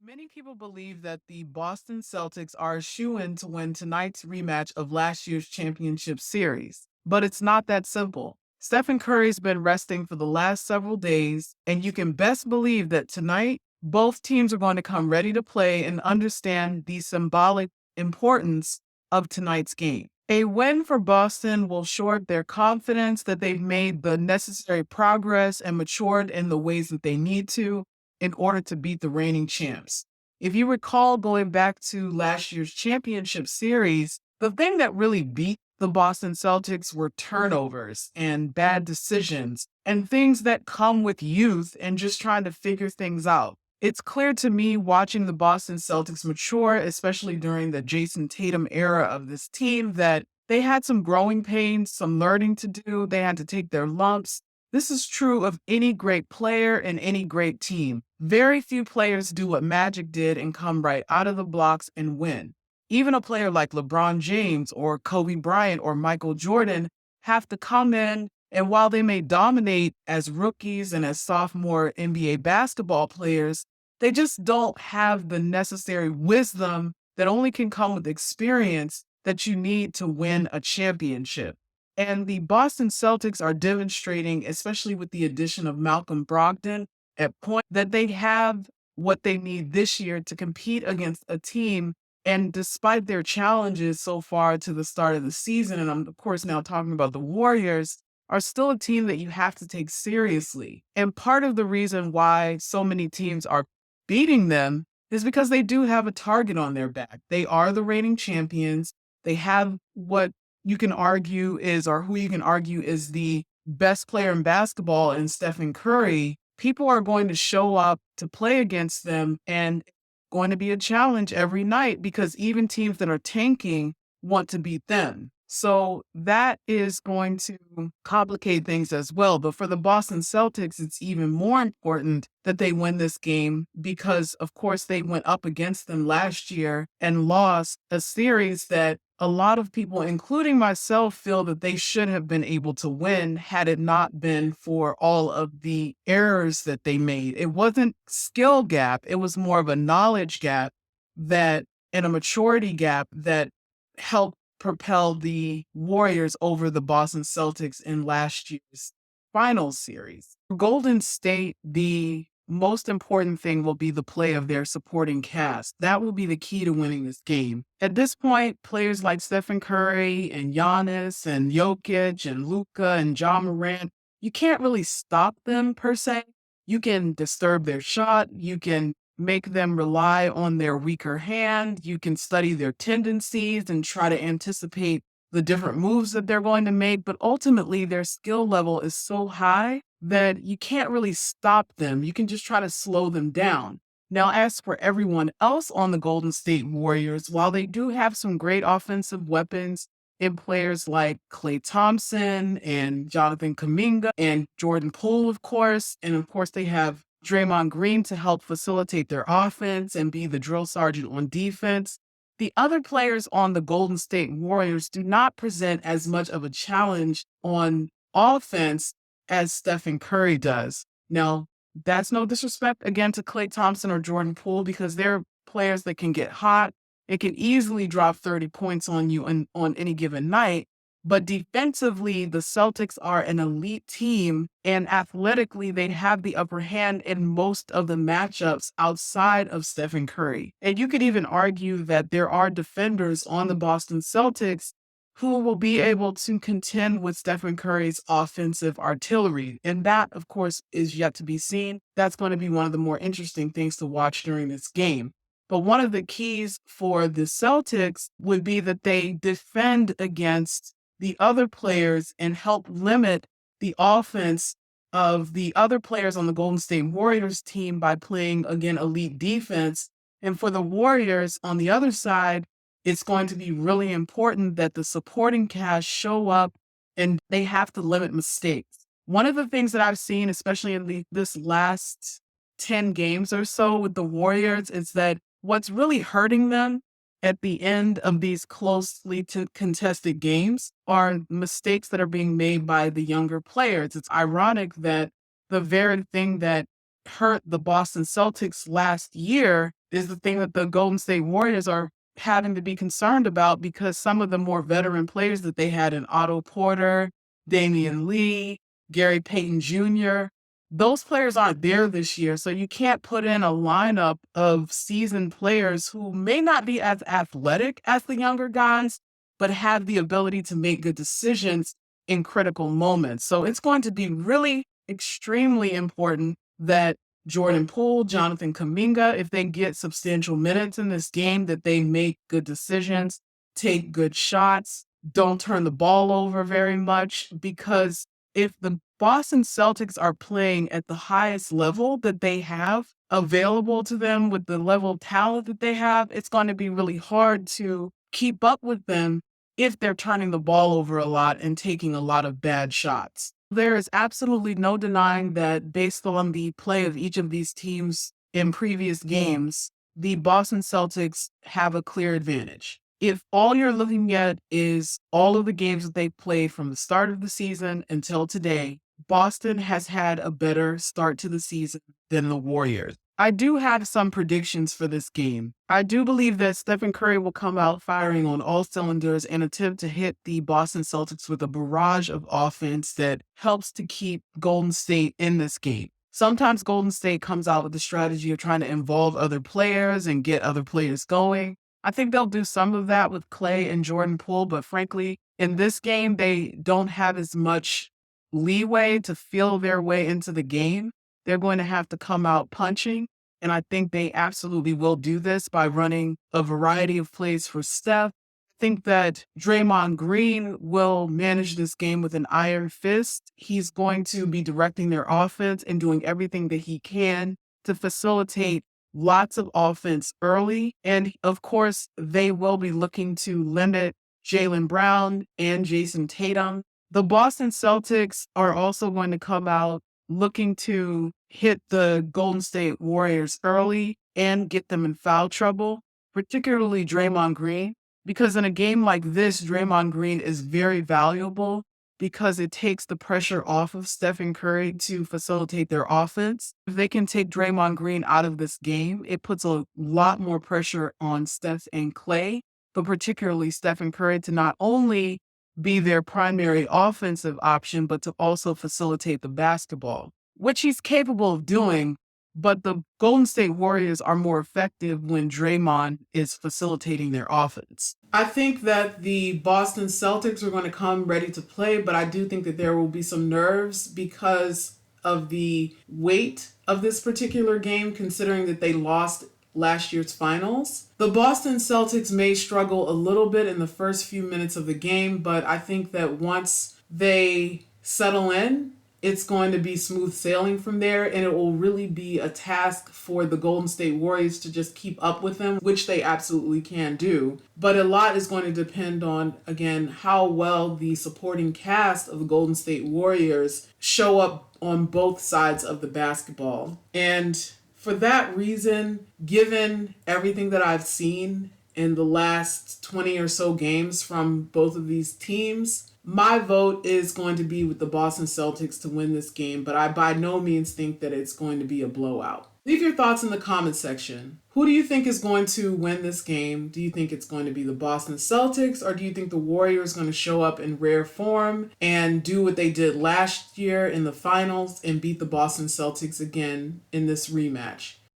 Many people believe that the Boston Celtics are a shoo-in to win tonight's rematch of last year's championship series. But it's not that simple. Stephen Curry's been resting for the last several days, and you can best believe that tonight, both teams are going to come ready to play and understand the symbolic importance of tonight's game. A win for Boston will shore up their confidence that they've made the necessary progress and matured in the ways that they need to in order to beat the reigning champs. If you recall going back to last year's championship series, the thing that really beat the Boston Celtics were turnovers and bad decisions and things that come with youth and just trying to figure things out. It's clear to me watching the Boston Celtics mature, especially during the Jayson Tatum era of this team, that they had some growing pains, some learning to do. They had to take their lumps. This is true of any great player and any great team. Very few players do what Magic did and come right out of the blocks and win. Even a player like LeBron James or Kobe Bryant or Michael Jordan have to come in, and while they may dominate as rookies and as sophomore NBA basketball players, they just don't have the necessary wisdom that only can come with experience that you need to win a championship. And the Boston Celtics are demonstrating, especially with the addition of Malcolm Brogdon, at point that they have what they need this year to compete against a team. And despite their challenges so far to the start of the season, and I'm of course now talking about the Warriors, are still a team that you have to take seriously. And part of the reason why so many teams are beating them is because they do have a target on their back. They are the reigning champions. They have what you can argue is, or who you can argue is the best player in basketball in Stephen Curry. People are going to show up to play against them and going to be a challenge every night because even teams that are tanking want to beat them. So that is going to complicate things as well. But for the Boston Celtics, it's even more important that they win this game because, of course, they went up against them last year and lost a series that a lot of people, including myself, feel that they should have been able to win had it not been for all of the errors that they made. It wasn't skill gap. It was more of a knowledge gap that and a maturity gap that helped propel the Warriors over the Boston Celtics in last year's finals series. For Golden State, the most important thing will be the play of their supporting cast. That will be the key to winning this game. At this point, players like Stephen Curry and Giannis and Jokic and Luka and John Morant, you can't really stop them per se. You can disturb their shot. You can make them rely on their weaker hand. You can study their tendencies and try to anticipate the different moves that they're going to make. But ultimately, their skill level is so high that you can't really stop them. You can just try to slow them down. Now, as for everyone else on the Golden State Warriors, while they do have some great offensive weapons in players like Klay Thompson and Jonathan Kuminga and Jordan Poole, of course, and of course they have Draymond Green to help facilitate their offense and be the drill sergeant on defense. The other players on the Golden State Warriors do not present as much of a challenge on offense as Stephen Curry does. Now, that's no disrespect, again, to Klay Thompson or Jordan Poole because they're players that can get hot. It can easily drop 30 points on you on any given night. But defensively, the Celtics are an elite team, and athletically, they have the upper hand in most of the matchups outside of Stephen Curry. And you could even argue that there are defenders on the Boston Celtics who will be able to contend with Stephen Curry's offensive artillery. And that, of course, is yet to be seen. That's going to be one of the more interesting things to watch during this game. But one of the keys for the Celtics would be that they defend against the other players and help limit the offense of the other players on the Golden State Warriors team by playing, again, elite defense. And for the Warriors on the other side, it's going to be really important that the supporting cast show up and they have to limit mistakes. One of the things that I've seen, especially in this last 10 games or so with the Warriors, is that what's really hurting them at the end of these closely contested games are mistakes that are being made by the younger players. It's ironic that the very thing that hurt the Boston Celtics last year is the thing that the Golden State Warriors are having to be concerned about, because some of the more veteran players that they had in Otto Porter, Damian Lee, Gary Payton Jr., those players aren't there this year. So you can't put in a lineup of seasoned players who may not be as athletic as the younger guys, but have the ability to make good decisions in critical moments. So it's going to be really extremely important that Jordan Poole, Jonathan Kuminga, if they get substantial minutes in this game, that they make good decisions, take good shots, don't turn the ball over very much, because if the Boston Celtics are playing at the highest level that they have available to them with the level of talent that they have, it's going to be really hard to keep up with them if they're turning the ball over a lot and taking a lot of bad shots. There is absolutely no denying that based on the play of each of these teams in previous games, the Boston Celtics have a clear advantage. If all you're looking at is all of the games that they've played from the start of the season until today, Boston has had a better start to the season than the Warriors. I do have some predictions for this game. I do believe that Stephen Curry will come out firing on all cylinders and attempt to hit the Boston Celtics with a barrage of offense that helps to keep Golden State in this game. Sometimes Golden State comes out with the strategy of trying to involve other players and get other players going. I think they'll do some of that with Clay and Jordan Poole, but frankly, in this game, they don't have as much leeway to feel their way into the game. They're going to have to come out punching, and I think they absolutely will do this by running a variety of plays for Steph. I think that Draymond Green will manage this game with an iron fist. He's going to be directing their offense and doing everything that he can to facilitate lots of offense early. And of course, they will be looking to limit Jaylen Brown and Jayson Tatum. The Boston Celtics are also going to come out looking to hit the Golden State Warriors early and get them in foul trouble, particularly Draymond Green, because in a game like this, Draymond Green is very valuable because it takes the pressure off of Stephen Curry to facilitate their offense. If they can take Draymond Green out of this game, it puts a lot more pressure on Steph and Clay, but particularly Stephen Curry, to not only be their primary offensive option, but to also facilitate the basketball, which he's capable of doing. But the Golden State Warriors are more effective when Draymond is facilitating their offense. I think that the Boston Celtics are going to come ready to play, but I do think that there will be some nerves because of the weight of this particular game, considering that they lost last year's finals. The Boston Celtics may struggle a little bit in the first few minutes of the game, but I think that once they settle in, it's going to be smooth sailing from there, and it will really be a task for the Golden State Warriors to just keep up with them, which they absolutely can do. But a lot is going to depend on, again, how well the supporting cast of the Golden State Warriors show up on both sides of the basketball. And for that reason, given everything that I've seen in the last 20 or so games from both of these teams, my vote is going to be with the Boston Celtics to win this game, but I by no means think that it's going to be a blowout. Leave your thoughts in the comments section. Who do you think is going to win this game? Do you think it's going to be the Boston Celtics, or do you think the Warriors are going to show up in rare form and do what they did last year in the finals and beat the Boston Celtics again in this rematch?